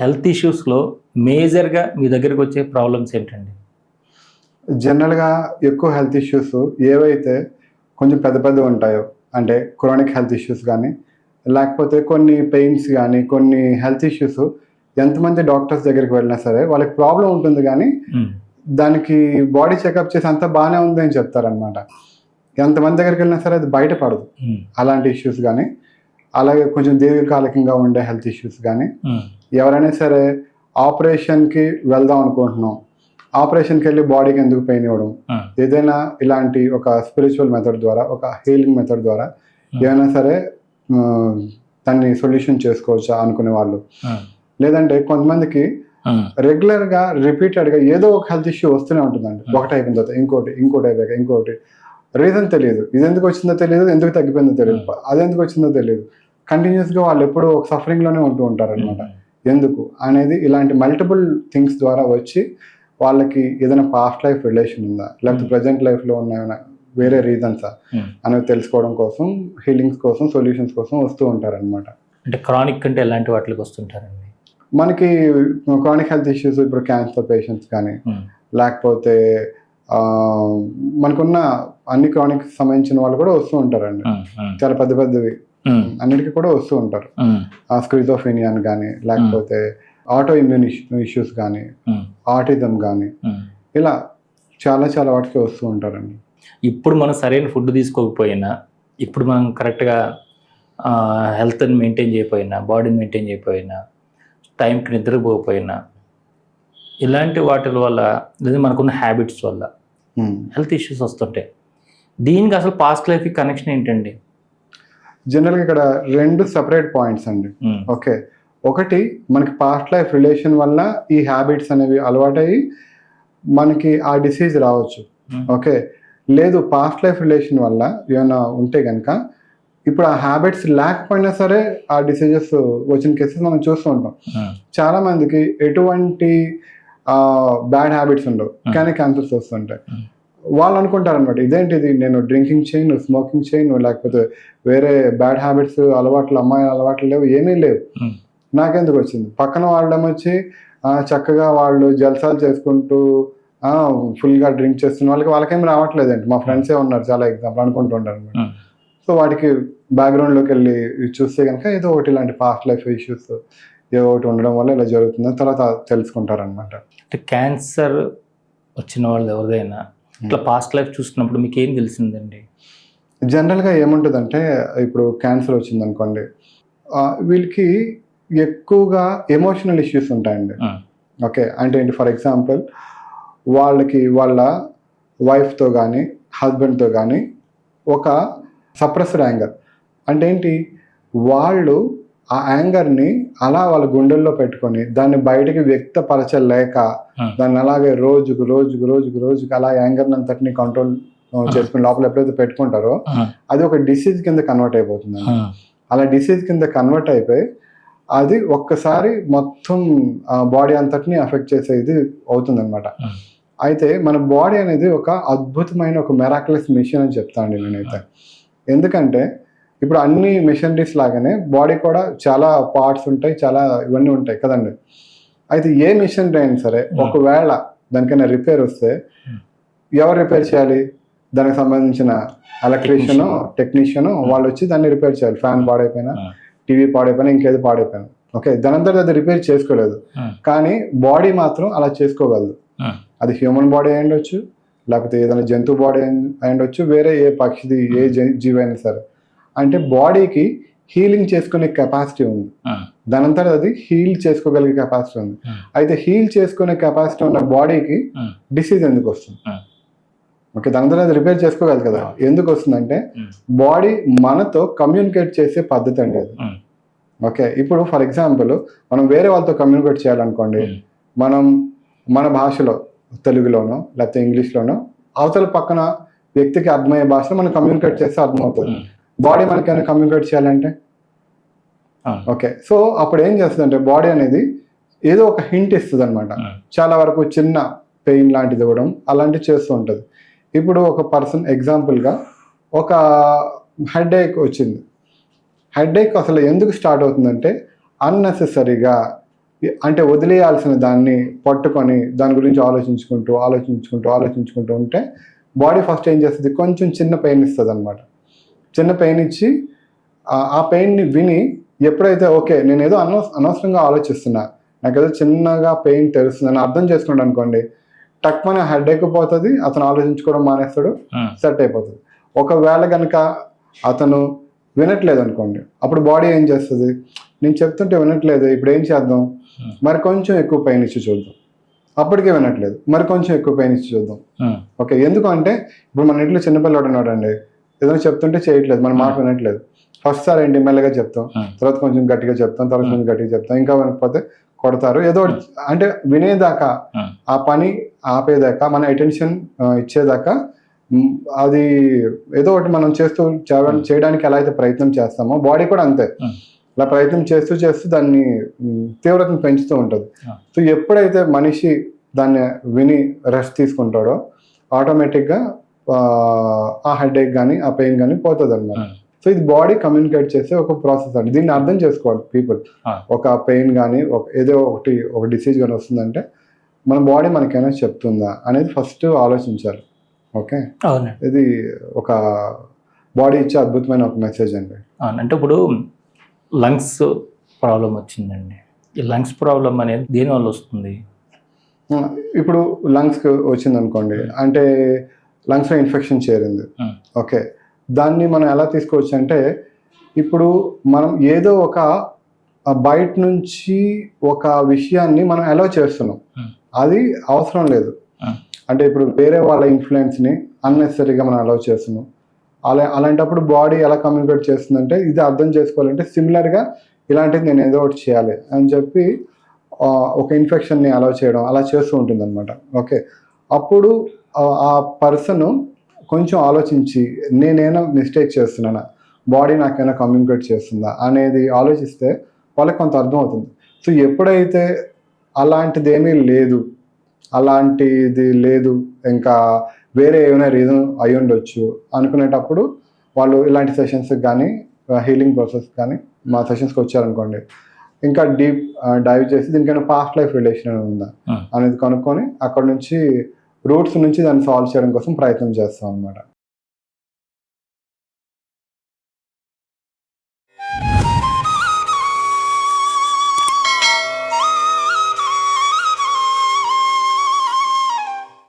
Health ఇష్యూస్లో మేజర్గా మీ దగ్గరికి వచ్చే ప్రాబ్లమ్స్ ఏంటండి? జనరల్‌గా ఎక్కువ హెల్త్ ఇష్యూస్ ఏవైతే కొంచెం పెద్ద పెద్దవి ఉంటాయో, అంటే క్రానిక్ హెల్త్ ఇష్యూస్ కానీ, లేకపోతే కొన్ని పెయిన్స్ కానీ, కొన్ని హెల్త్ ఇష్యూస్ ఎంతమంది డాక్టర్స్ దగ్గరికి వెళ్ళినా సరే వాళ్ళకి ప్రాబ్లం ఉంటుంది కానీ, దానికి బాడీ చెకప్ చేసి అంతా బాగానే ఉంది అని చెప్తారనమాట. ఎంతమంది దగ్గరికి వెళ్ళినా సరే అది బయటపడదు. అలాంటి ఇష్యూస్ కానీ, అలాగే కొంచెం దీర్ఘకాలికంగా ఉండే హెల్త్ ఇష్యూస్ కానీ, ఎవరైనా సరే ఆపరేషన్కి వెళ్దాం అనుకుంటున్నాం, ఆపరేషన్కి వెళ్ళి బాడీకి ఎందుకు పెయిన్ ఇవ్వడం, ఏదైనా ఇలాంటి ఒక స్పిరిచువల్ మెథడ్ ద్వారా, ఒక హీలింగ్ మెథడ్ ద్వారా ఏమైనా సరే దాన్ని సొల్యూషన్ చేసుకోవచ్చా అనుకునే వాళ్ళు. లేదంటే కొంతమందికి రెగ్యులర్గా రిపీటెడ్గా ఏదో ఒక హెల్త్ ఇష్యూ వస్తూనే ఉంటుందండి. ఒకటి అయిపోయిన తర్వాత ఇంకోటి అయిపోయాక ఇంకోటి, రీజన్ తెలియదు, ఇది ఎందుకు వచ్చిందో తెలియదు, ఎందుకు తగ్గిపోయిందో తెలియదు, అది ఎందుకు వచ్చిందో తెలియదు, కంటిన్యూస్గా వాళ్ళు ఎప్పుడూ ఒక సఫరింగ్లోనే ఉంటూ ఉంటారు అనమాట. ఎందుకు అనేది ఇలాంటి మల్టిపుల్ థింగ్స్ ద్వారా వచ్చి వాళ్ళకి ఏదైనా పాస్ట్ లైఫ్ రిలేషన్ ఉందా, లేకపోతే ప్రజెంట్ లైఫ్లో ఉన్న వేరే రీజన్సా అనేవి తెలుసుకోవడం కోసం, హీలింగ్స్ కోసం, సొల్యూషన్స్ కోసం వస్తూ ఉంటారనమాట. అంటే క్రానిక్ అంటే ఎలాంటి వాటికి వస్తుంటారండి? మనకి క్రానిక్ హెల్త్ ఇష్యూస్ ఇప్పుడు క్యాన్సర్ పేషెంట్స్ కానీ, లేకపోతే మనకున్న అన్ని క్రానిక్ సంబంధించిన వాళ్ళు కూడా వస్తూ ఉంటారండి. చాలా పెద్ద పెద్దవి అన్నిటికీ కూడా వస్తూ ఉంటారు. స్క్రిజోఫ్రెనియా కానీ, లేకపోతే ఆటో ఇమ్యూన్ ఇష్యూస్ కానీ, ఆటిజం కానీ, ఇలా చాలా చాలా వాటికి వస్తూ ఉంటారండి. ఇప్పుడు మనం సరైన ఫుడ్ తీసుకోకపోయినా, ఇప్పుడు మనం కరెక్ట్గా హెల్త్ని మెయింటైన్ చేయకపోయినా, బాడీని మెయింటైన్ చేయకపోయినా, టైంకి నిద్రపోకపోయినా, ఇలాంటి వాటి వల్ల లేదా మనకున్న హ్యాబిట్స్ వల్ల హెల్త్ ఇష్యూస్ వస్తుంటాయి. దీనికి అసలు పాస్ట్ లైఫ్కి కనెక్షన్ ఏంటండి? జనరల్గా ఇక్కడ రెండు సెపరేట్ పాయింట్స్ అండి. ఓకే, ఒకటి మనకి పాస్ట్ లైఫ్ రిలేషన్ వల్ల ఈ హ్యాబిట్స్ అనేవి అలవాటయ్యి మనకి ఆ డిసీజ్ రావచ్చు. ఓకే, లేదు పాస్ట్ లైఫ్ రిలేషన్ వల్ల ఏమైనా ఉంటే కనుక ఇప్పుడు ఆ హ్యాబిట్స్ లేకపోయినా సరే ఆ డిసీజెస్ వచ్చిన కేసెస్ మనం చూస్తూ ఉంటాం. చాలా మందికి ఎటువంటి బ్యాడ్ హ్యాబిట్స్ ఉండవు కానీ క్యాన్సర్స్ వస్తుంటాయి. వాళ్ళు అనుకుంటారు అనమాట, ఇదేంటిది, నేను డ్రింకింగ్ చేయను, స్మోకింగ్ చేయను, లేకపోతే వేరే బ్యాడ్ హ్యాబిట్స్ అలవాట్లు, అమ్మాయిల అలవాట్లు లేవు, ఏమీ లేవు, నాకెందుకు వచ్చింది. పక్కన వాళ్ళం వచ్చి చక్కగా వాళ్ళు జల్సాలు చేసుకుంటూ ఫుల్గా డ్రింక్ చేస్తున్న వాళ్ళకేం రావట్లేదండి. మా ఫ్రెండ్సే ఉన్నారు చాలా ఎగ్జాంపుల్ అనుకుంటుంటారు అనమాట. సో వాటికి బ్యాక్గ్రౌండ్లోకి వెళ్ళి చూస్తే కనుక ఏదో ఒకటి ఇలాంటి పాస్ట్ లైఫ్ ఇష్యూస్ ఏదో ఒకటి ఉండడం వల్ల ఇలా జరుగుతుందని తర్వాత తెలుసుకుంటారనమాట. అంటే క్యాన్సర్ వచ్చిన వాళ్ళు ఎవరిదైనా ఇట్లా పాస్ట్ లైఫ్ చూసుకున్నప్పుడు మీకు ఏం తెలిసిందండి? జనరల్గా ఏముంటుందంటే, ఇప్పుడు క్యాన్సర్ వచ్చింది అనుకోండి, వీళ్ళకి ఎక్కువగా ఎమోషనల్ ఇష్యూస్ ఉంటాయండి. ఓకే, అంటే ఏంటి, ఫర్ ఎగ్జాంపుల్ వాళ్ళకి వాళ్ళ వైఫ్తో కానీ హస్బెండ్తో కానీ ఒక సప్రెస్డ్ యాంగర్, అంటే ఏంటి, వాళ్ళు ఆ యాంగర్ని అలా వాళ్ళ గుండెల్లో పెట్టుకొని దాన్ని బయటకి వ్యక్తపరచలేక దాన్ని అలాగే రోజుకు అలా యాంగర్ని అంతటిని కంట్రోల్ చేసుకుని లోపల ఎప్పుడైతే పెట్టుకుంటారో అది ఒక డిసీజ్ కింద కన్వర్ట్ అయిపోతుంది. అలా డిసీజ్ కింద కన్వర్ట్ అయిపోయి అది ఒక్కసారి మొత్తం బాడీ అంతటిని అఫెక్ట్ చేసేది అవుతుంది అనమాట. అయితే మన బాడీ అనేది ఒక అద్భుతమైన ఒక మెరాక్యులస్ మిషన్ అని చెప్తానండి నేనైతే. ఎందుకంటే ఇప్పుడు అన్ని మిషనరీస్ లాగానే బాడీ కూడా చాలా పార్ట్స్ ఉంటాయి, చాలా ఇవన్నీ ఉంటాయి కదండి. అయితే ఏ మిషనరీ అయినా సరే ఒకవేళ దానికైనా రిపేర్ వస్తే ఎవరు రిపేర్ చేయాలి? దానికి సంబంధించిన ఎలక్ట్రీషియను, టెక్నీషియను వాళ్ళు వచ్చి దాన్ని రిపేర్ చేయాలి. ఫ్యాన్ పాడైపోయినా, టీవీ పాడైపోయినా, ఇంకేది పాడైపోయినా, ఓకే, దానంతటి అది రిపేర్ చేసుకోలేదు. కానీ బాడీ మాత్రం అలా చేసుకోగలదు. అది హ్యూమన్ బాడీ అయి ఉండొచ్చు, లేకపోతే ఏదైనా జంతువు బాడీ అయి ఉండొచ్చు, వేరే ఏ పక్షిది ఏ జీవి అయినా సరే. అంటే బాడీకి హీలింగ్ చేసుకునే కెపాసిటీ ఉంది, దానంతట అది హీల్ చేసుకోగలిగే కెపాసిటీ ఉంది. అయితే హీల్ చేసుకునే కెపాసిటీ ఉన్న బాడీకి డిసీజ్ ఎందుకు వస్తుంది? ఓకే, దానంతట అది రిపేర్ చేసుకోగలదు కదా. ఎందుకు వస్తుందంటే బాడీ మనతో కమ్యూనికేట్ చేసే పద్ధతి అండి అది. ఓకే, ఇప్పుడు ఫర్ ఎగ్జాంపుల్ మనం వేరే వాళ్ళతో కమ్యూనికేట్ చేయాలనుకోండి, మనం మన భాషలో, తెలుగులోనో లేకపోతే ఇంగ్లీష్లోనో, అవతల పక్కన వ్యక్తికి అర్థమయ్యే భాషలో మనం కమ్యూనికేట్ చేస్తే అర్థమవుతుంది. బాడీ మనకైనా కమ్యూనికేట్ చేయాలంటే ఓకే, సో అప్పుడు ఏం చేస్తుందంటే బాడీ అనేది ఏదో ఒక హింట్ ఇస్తుంది అనమాట. చాలా వరకు చిన్న పెయిన్ లాంటిది ఇవ్వడం అలాంటివి చేస్తూ ఉంటుంది. ఇప్పుడు ఒక పర్సన్ ఎగ్జాంపుల్గా ఒక హెడేక్ వచ్చింది. హెడేక్ అసలు ఎందుకు స్టార్ట్ అవుతుందంటే అన్నెసెసరీగా అంటే వదిలేయాల్సిన దాన్ని పట్టుకొని దాని గురించి ఆలోచించుకుంటూ ఉంటే బాడీ ఫస్ట్ ఏం చేస్తుంది, కొంచెం చిన్న పెయిన్ ఇస్తుంది అనమాట. చిన్న పెయిన్ ఇచ్చి ఆ పెయిన్ని విని ఎప్పుడైతే ఓకే నేను ఏదో అనవసరంగా ఆలోచిస్తున్నా, నాకేదో చిన్నగా పెయిన్ తెలుస్తుందని అర్థం చేసుకున్నాడు అనుకోండి, టక్మని హెడేక్ పోతుంది, అతను ఆలోచించుకోవడం మానేస్తాడు, సెట్ అయిపోతుంది. ఒకవేళ కనుక అతను వినట్లేదు అనుకోండి, అప్పుడు బాడీ ఏం చేస్తుంది, నేను చెప్తుంటే వినట్లేదు, ఇప్పుడు ఏం చేద్దాం, మరి కొంచెం ఎక్కువ పెయిన్ ఇచ్చి చూద్దాం. అప్పటికే వినట్లేదు, మరి కొంచెం ఎక్కువ పెయిన్ ఇచ్చి చూద్దాం. ఓకే, ఎందుకంటే ఇప్పుడు మన ఇంట్లో చిన్నపిల్లడు ఉన్నాడు అండి, ఏదైనా చెప్తుంటే చేయట్లేదు, మన మాట వినట్లేదు. ఫస్ట్ సార్ ఏంటి మెల్లగా చెప్తాం, తర్వాత కొంచెం గట్టిగా చెప్తాం, తర్వాత కొంచెం గట్టిగా చెప్తాం, ఇంకా వినకపోతే కొడతారు, ఏదో అంటే వినేదాకా, ఆ పని ఆపేదాకా, మన అటెన్షన్ ఇచ్చేదాకా, అది ఏదో ఒకటి మనం చేయడానికి ఎలా అయితే ప్రయత్నం చేస్తామో బాడీ కూడా అంతే, అలా ప్రయత్నం చేస్తూ దాన్ని తీవ్రతను పెంచుతూ ఉంటుంది. సో ఎప్పుడైతే మనిషి దాన్ని విని రెస్ట్ తీసుకుంటాడో ఆటోమేటిక్గా ఆ హెడేక్ కానీ ఆ పెయిన్ కానీ పోతుంది అన్నమాట. సో ఇది బాడీ కమ్యూనికేట్ చేసే ఒక ప్రాసెస్ అండి. దీన్ని అర్థం చేసుకోవాలి పీపుల్. ఒక పెయిన్ కానీ ఏదో ఒక డిసీజ్ కానీ వస్తుందంటే మన బాడీ మనకైనా చెప్తుందా అనేది ఫస్ట్ ఆలోచించాలి. ఓకే, ఇది ఒక బాడీ ఇచ్చే అద్భుతమైన ఒక మెసేజ్ అండి. అంటే ఇప్పుడు లంగ్స్ ప్రాబ్లం వచ్చిందండి, ఈ లంగ్స్ ప్రాబ్లం అనేది దేనివల్ల వస్తుంది? ఇప్పుడు లంగ్స్కి వచ్చింది అనుకోండి, అంటే లంగ్స్లో ఇన్ఫెక్షన్ చేరింది. ఓకే, దాన్ని మనం ఎలా తీసుకోవచ్చు అంటే, ఇప్పుడు మనం ఏదో ఒక బయట నుంచి ఒక విషయాన్ని మనం అలౌ చేస్తున్నాం, అది అవసరం లేదు. అంటే ఇప్పుడు వేరే వాళ్ళ ఇన్ఫ్లుయెన్స్ని అన్నెసరీగా మనం అలౌ చేస్తున్నాం. అలాంటప్పుడు బాడీ ఎలా కమ్యూనికేట్ చేస్తుందంటే, ఇది అర్థం చేసుకోవాలంటే సిమిలర్గా ఇలాంటిది నేను ఏదో ఒకటి చేయాలి అని చెప్పి ఒక ఇన్ఫెక్షన్ని అలౌ చేయడం అలా చేస్తూ ఉంటుంది అనమాట. ఓకే, అప్పుడు ఆ పర్సన్ కొంచెం ఆలోచించి నేనైనా మిస్టేక్ చేస్తున్నానా, బాడీ నాకైనా కమ్యూనికేట్ చేస్తుందా అనేది ఆలోచిస్తే వాళ్ళకి కొంత అర్థం అవుతుంది. సో ఎప్పుడైతే అలాంటిది లేదు ఇంకా వేరే ఏమైనా రీజన్ అయి ఉండొచ్చు అనుకునేటప్పుడు వాళ్ళు ఇలాంటి సెషన్స్కి కానీ హీలింగ్ ప్రాసెస్ కానీ మా సెషన్స్కి వచ్చారనుకోండి, ఇంకా డీప్ డైవ్ చేసి దీనికైనా పాస్ట్ లైఫ్ రిలేషన్ ఉందా అనేది కనుక్కొని అక్కడ నుంచి రూట్స్ నుంచి దాన్ని సాల్వ్ చేయడం కోసం ప్రయత్నం చేస్తాం అనమాట.